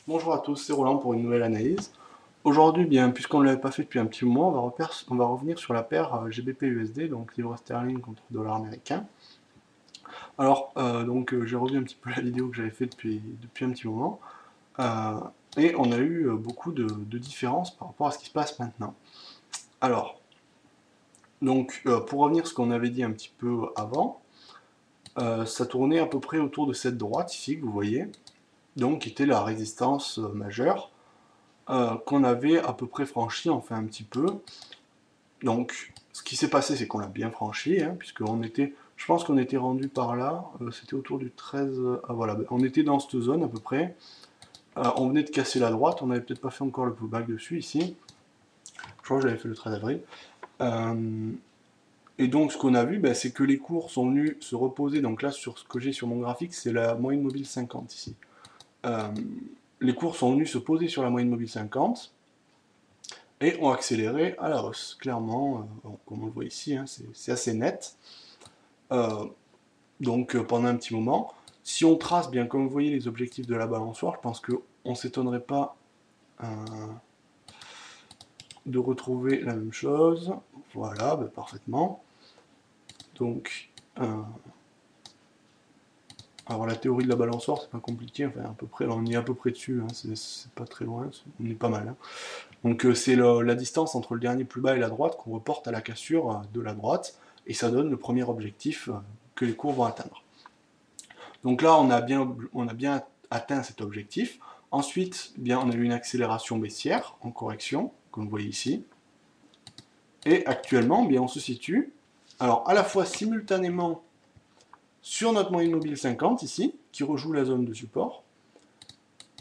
Bonjour à tous, c'est Roland pour une nouvelle analyse. Aujourd'hui, bien, puisqu'on ne l'avait pas fait depuis un petit moment, on va revenir sur la paire GBP-USD, donc livre sterling contre dollar américain. Alors, j'ai revu un petit peu la vidéo que j'avais faite depuis un petit moment, euh, et on a eu beaucoup de différences par rapport à ce qui se passe maintenant. Alors, pour revenir à ce qu'on avait dit un petit peu avant, ça tournait à peu près autour de cette droite ici que vous voyez, donc qui était la résistance majeure. Qu'on avait à peu près franchi, enfin un petit peu. Donc, ce qui s'est passé, c'est qu'on l'a bien franchi, hein, puisqu'on était, je pense qu'on était rendu par là, c'était autour du 13, ah voilà, on était dans cette zone à peu près. On venait de casser la droite, on n'avait peut-être pas fait encore le pullback dessus ici. Je crois que j'avais fait le 13 avril. Euh, et donc, ce qu'on a vu, ben, c'est que les cours sont venus se reposer. Donc là, sur ce que j'ai sur mon graphique, c'est la moyenne mobile 50 ici. Euh, les cours sont venus se poser sur la moyenne mobile 50 et ont accéléré à la hausse, clairement, comme on le voit ici, hein, c'est assez net. Euh, pendant un petit moment, si on trace bien comme vous voyez les objectifs de la balançoire, je pense qu'on ne s'étonnerait pas euh, de retrouver la même chose. Voilà, ben, parfaitement. Donc, alors la théorie de la balançoire, c'est pas compliqué, enfin à peu près, là, on est à peu près dessus, hein, c'est pas très loin, on est pas mal. Hein. Donc c'est la distance entre le dernier plus bas et la droite qu'on reporte à la cassure de la droite, et ça donne le premier objectif que les cours vont atteindre. Donc là, on a bien atteint cet objectif. Ensuite, eh bien, on a eu une accélération baissière en correction, comme vous voyez ici. Et actuellement, eh bien, on se situe, alors à la fois simultanément sur notre moyenne mobile 50 ici, qui rejoue la zone de support,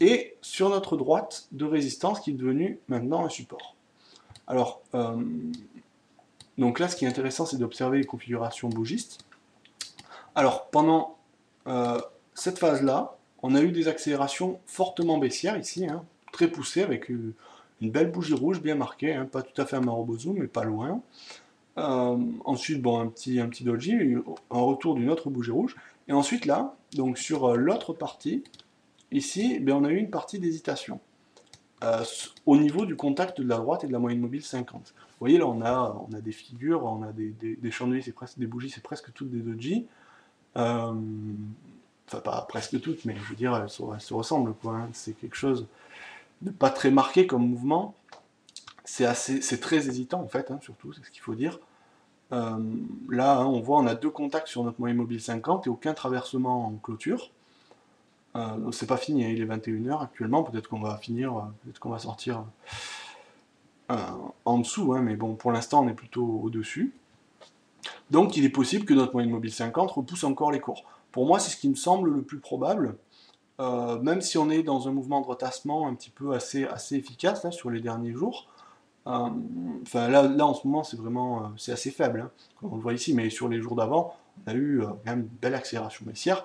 et sur notre droite de résistance qui est devenue maintenant un support. Alors, donc là, ce qui est intéressant, c'est d'observer les configurations bougistes. Alors, pendant cette phase-là, on a eu des accélérations fortement baissières ici, hein, très poussées, avec une belle bougie rouge bien marquée, hein, pas tout à fait un Marubozu, mais pas loin. Ensuite, bon, un petit doji, un retour d'une autre bougie rouge. Et ensuite, là, donc sur l'autre partie, ici, ben, on a eu une partie d'hésitation. Au niveau du contact de la droite et de la moyenne mobile 50. Vous voyez, là, on a des figures, on a des chandeliers, c'est presque des bougies, c'est presque toutes des doji. Enfin, pas presque toutes, mais je veux dire, elles se ressemblent, quoi. Hein. C'est quelque chose de pas très marqué comme mouvement. C'est très hésitant, en fait, hein, surtout, c'est ce qu'il faut dire. Euh, Là, hein, on voit, on a deux contacts sur notre moyenne mobile 50 et aucun traversement en clôture. C'est pas fini, hein, il est 21h actuellement, peut-être qu'on va finir, peut-être qu'on va sortir euh, en dessous, hein, mais bon, pour l'instant, on est plutôt au-dessus. Donc, il est possible que notre moyenne mobile 50 repousse encore les cours. Pour moi, c'est ce qui me semble le plus probable, même si on est dans un mouvement de retassement un petit peu assez efficace là, sur les derniers jours. Enfin, là, en ce moment, c'est vraiment c'est assez faible, hein, comme on le voit ici, mais sur les jours d'avant, on a eu quand même une belle accélération baissière.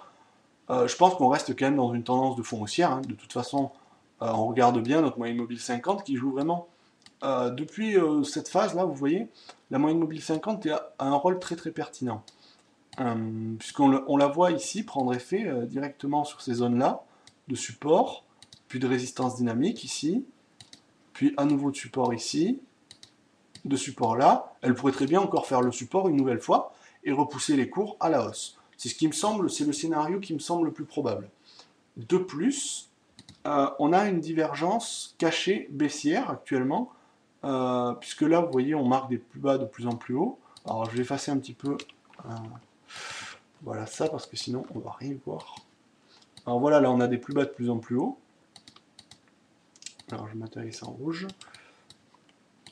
Je pense qu'on reste quand même dans une tendance de fond haussière. Hein. De toute façon, on regarde bien notre moyenne mobile 50 qui joue vraiment. Depuis cette phase-là, vous voyez, la moyenne mobile 50 a un rôle très très pertinent. Puisqu'on la voit ici prendre effet directement sur ces zones-là de support, puis de résistance dynamique ici, puis à nouveau de support ici, de support là. Elle pourrait très bien encore faire le support une nouvelle fois et repousser les cours à la hausse. C'est ce qui me semble, c'est le scénario qui me semble le plus probable. De plus, on a une divergence cachée baissière actuellement, puisque là, vous voyez, on marque des plus bas de plus en plus haut. Alors, je vais effacer un petit peu voilà ça, parce que sinon, on va rien voir. Alors voilà, là, on a des plus bas de plus en plus haut. Alors, je matérialise ça en rouge.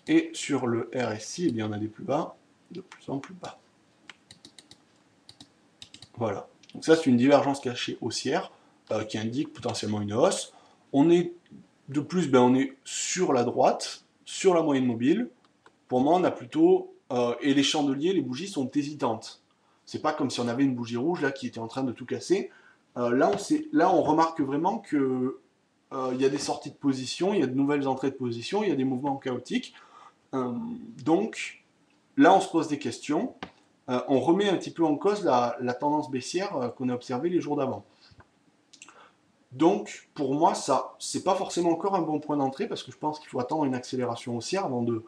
Et sur le RSI, eh bien, on a des plus bas de plus en plus bas. Voilà. Donc ça, c'est une divergence cachée haussière qui indique potentiellement une hausse. On est de plus, ben, on est sur la droite, sur la moyenne mobile. Pour moi, on a plutôt et les chandeliers, les bougies sont hésitantes. C'est pas comme si on avait une bougie rouge là qui était en train de tout casser. Là, on remarque vraiment que il y a des sorties de position, il y a de nouvelles entrées de position, il y a des mouvements chaotiques. Euh, donc là, on se pose des questions. On remet un petit peu en cause la tendance baissière qu'on a observée les jours d'avant. Donc, pour moi, ça, c'est pas forcément encore un bon point d'entrée parce que je pense qu'il faut attendre une accélération haussière avant de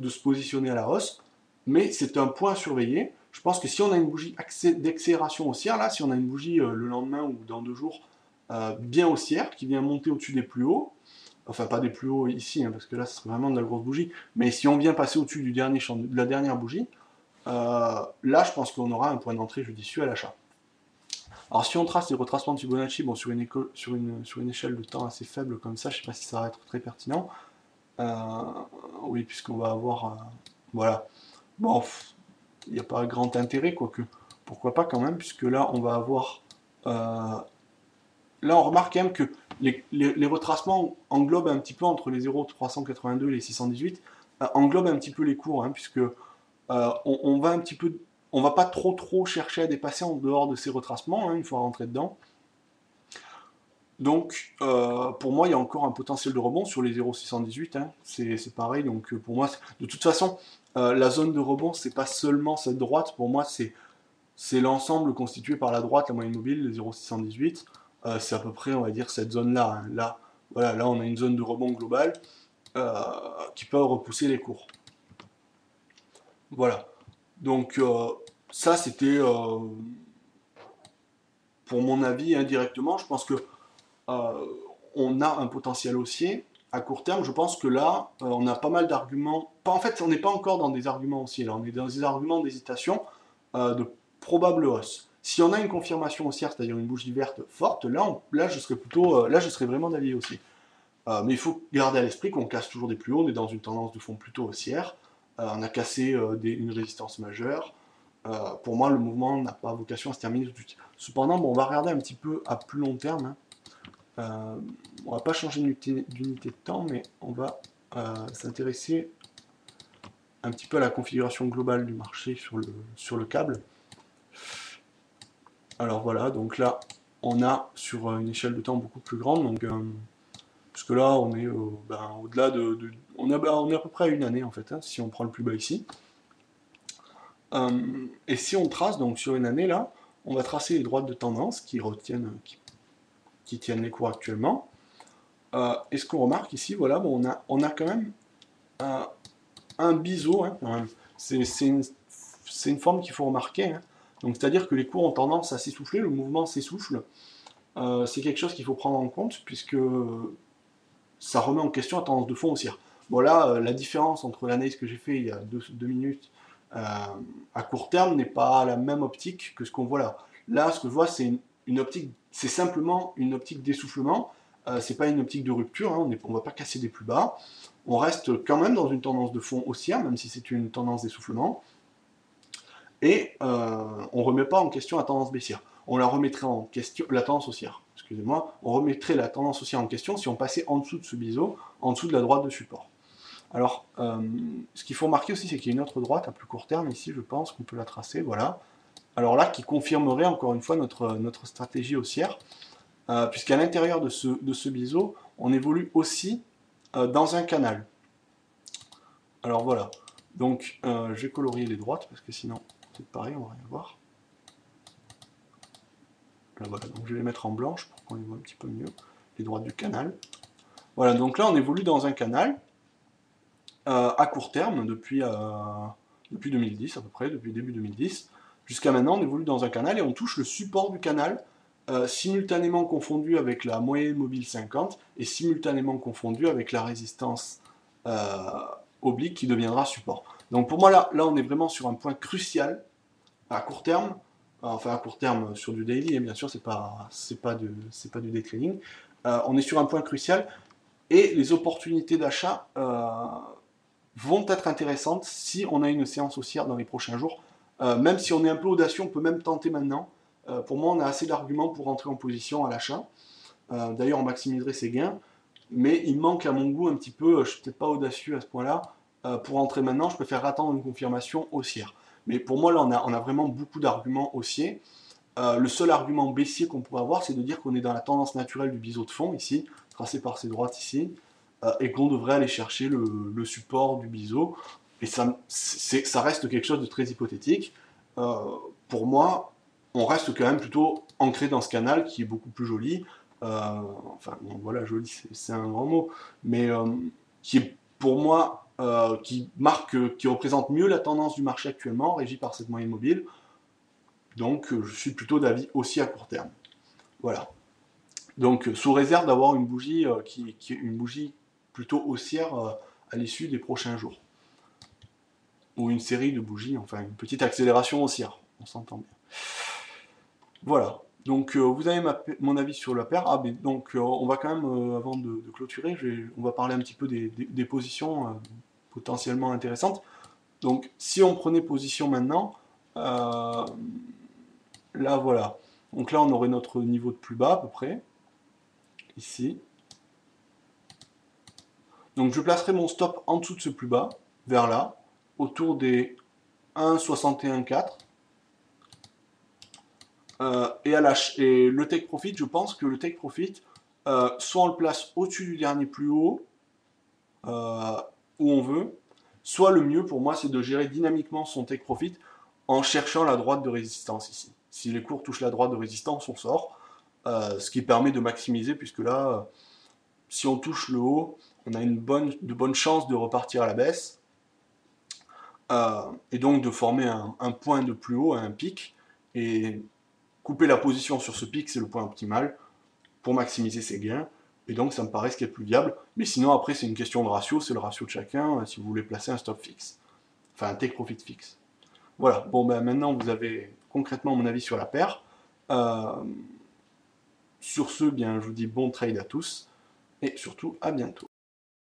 se positionner à la hausse. Mais c'est un point à surveiller. Je pense que si on a une bougie d'accélération haussière, là, si on a une bougie le lendemain ou dans 2 jours bien haussière qui vient monter au-dessus des plus hauts, enfin pas des plus hauts ici, hein, parce que là, ce serait vraiment de la grosse bougie, mais si on vient passer au-dessus du dernier champ, de la dernière bougie, là, je pense qu'on aura un point d'entrée judicieux à l'achat. Alors si on trace les retracements de Fibonacci, bon, sur une échelle de temps assez faible comme ça, je ne sais pas si ça va être très pertinent. Euh, oui, puisqu'on va avoir... voilà. Bon, il n'y a pas grand intérêt, quoique. Pourquoi pas quand même, puisque là, on va avoir... là, on remarque quand même que les retracements englobent un petit peu entre les 0,382 et les 618, englobent un petit peu les cours, hein, puisque on va un petit peu... On va pas trop chercher à dépasser en dehors de ces retracements, hein, une fois rentré dedans. Donc, pour moi, il y a encore un potentiel de rebond sur les 0,618. Hein. C'est pareil. Donc, pour moi, de toute façon, la zone de rebond, c'est pas seulement cette droite. Pour moi, c'est l'ensemble constitué par la droite, la moyenne mobile, les 0,618. C'est à peu près, on va dire, cette zone-là. Hein. Là, voilà, là, on a une zone de rebond globale qui peut repousser les cours. Voilà. Donc, ça, c'était, pour mon avis, indirectement. Je pense que euh, on a un potentiel haussier. À court terme, je pense que là, on a pas mal d'arguments. En fait, on n'est pas encore dans des arguments haussiers, là, on est dans des arguments d'hésitation de probable hausse. Si on a une confirmation haussière, c'est-à-dire une bougie verte forte, là je serais plutôt, là je serais vraiment d'avis haussier. Mais il faut garder à l'esprit qu'on casse toujours des plus hauts, on est dans une tendance de fond plutôt haussière. On a cassé une résistance majeure. Pour moi, le mouvement n'a pas vocation à se terminer tout de suite. Cependant, bon, on va regarder un petit peu à plus long terme. Hein. On va pas changer d'unité de temps, mais on va s'intéresser un petit peu à la configuration globale du marché sur le câble. Alors voilà, donc là, on a sur une échelle de temps beaucoup plus grande, donc puisque là, on est au-delà on est à peu près à une année en fait, hein, si on prend le plus bas ici. Et si on trace donc sur une année là, on va tracer les droites de tendance qui tiennent les cours actuellement. Et ce qu'on remarque ici, voilà, bon, on a quand même un biseau, hein, quand même. C'est une forme qu'il faut remarquer. Hein. Donc c'est-à-dire que les cours ont tendance à s'essouffler, le mouvement s'essouffle. C'est quelque chose qu'il faut prendre en compte puisque ça remet en question la tendance de fond haussière. Bon là, la différence entre l'analyse que j'ai fait il y a 2 minutes à court terme n'est pas la même optique que ce qu'on voit là. Là, ce que je vois, c'est une optique, c'est simplement une optique d'essoufflement. C'est pas une optique de rupture. Hein, on va pas casser des plus bas. On reste quand même dans une tendance de fond haussière, même si c'est une tendance d'essoufflement. Et on ne remet pas en question la tendance baissière. On la remettrait en question, la tendance haussière, excusez-moi, on remettrait la tendance haussière en question si on passait en dessous de ce biseau, en dessous de la droite de support. Alors, ce qu'il faut remarquer aussi, c'est qu'il y a une autre droite à plus court terme, ici, je pense qu'on peut la tracer, voilà. Alors là, qui confirmerait encore une fois notre stratégie haussière, puisqu'à l'intérieur de ce biseau, on évolue aussi dans un canal. Alors voilà, donc je vais colorier les droites, parce que sinon, c'est pareil, on va rien voir. Là, voilà, donc je vais les mettre en blanche pour qu'on les voit un petit peu mieux, les droites du canal. Voilà, donc là, on évolue dans un canal, à court terme, depuis 2010 à peu près, depuis début 2010, jusqu'à maintenant on évolue dans un canal et on touche le support du canal, simultanément confondu avec la moyenne mobile 50 et simultanément confondu avec la résistance oblique qui deviendra support. Donc pour moi là on est vraiment sur un point crucial à court terme, enfin à court terme sur du daily, et bien sûr c'est pas du day trading, on est sur un point crucial et les opportunités d'achat vont être intéressantes si on a une séance haussière dans les prochains jours. Même si on est un peu audacieux, on peut même tenter maintenant. Pour moi, on a assez d'arguments pour rentrer en position à l'achat. D'ailleurs, on maximiserait ses gains. Mais il manque à mon goût un petit peu, je ne suis peut-être pas audacieux à ce point-là. Pour rentrer maintenant, je préfère attendre une confirmation haussière. Mais pour moi, là, on a vraiment beaucoup d'arguments haussiers. Le seul argument baissier qu'on pourrait avoir, c'est de dire qu'on est dans la tendance naturelle du biseau de fond, ici, tracé par ces droites ici, et qu'on devrait aller chercher le support du biseau. Et ça reste quelque chose de très hypothétique. Pour moi, on reste quand même plutôt ancré dans ce canal qui est beaucoup plus joli, enfin bon, voilà, joli, c'est un grand mot, mais qui est pour moi, qui marque, qui représente mieux la tendance du marché actuellement, régie par cette moyenne mobile. Donc je suis plutôt d'avis aussi à court terme. Voilà. Donc sous réserve d'avoir une bougie une bougie plutôt haussière à l'issue des prochains jours. Ou une série de bougies, enfin une petite accélération haussière, on s'entend bien. Voilà. Donc vous avez mon avis sur la paire. Ah, mais donc on va quand même, avant de clôturer, on va parler un petit peu des positions potentiellement intéressantes. Donc si on prenait position maintenant, là voilà. Donc là on aurait notre niveau de plus bas à peu près, ici. Donc je placerai mon stop en dessous de ce plus bas, vers là, autour des 1,61,4. Et le take profit, je pense que le take profit, soit on le place au-dessus du dernier plus haut, où on veut, soit le mieux pour moi, c'est de gérer dynamiquement son take profit en cherchant la droite de résistance ici. Si les cours touchent la droite de résistance, on sort, ce qui permet de maximiser, puisque là, si on touche le haut, on a de bonnes chances de repartir à la baisse, et donc de former un point de plus haut, un pic, et couper la position sur ce pic, c'est le point optimal pour maximiser ses gains. Et donc, ça me paraît ce qui est le plus viable. Mais sinon, après, c'est une question de ratio. C'est le ratio de chacun si vous voulez placer un stop fixe. Enfin, un take profit fixe. Voilà. Bon, ben maintenant, vous avez concrètement mon avis sur la paire. Euh, sur ce, bien, je vous dis bon trade à tous. Et surtout, à bientôt.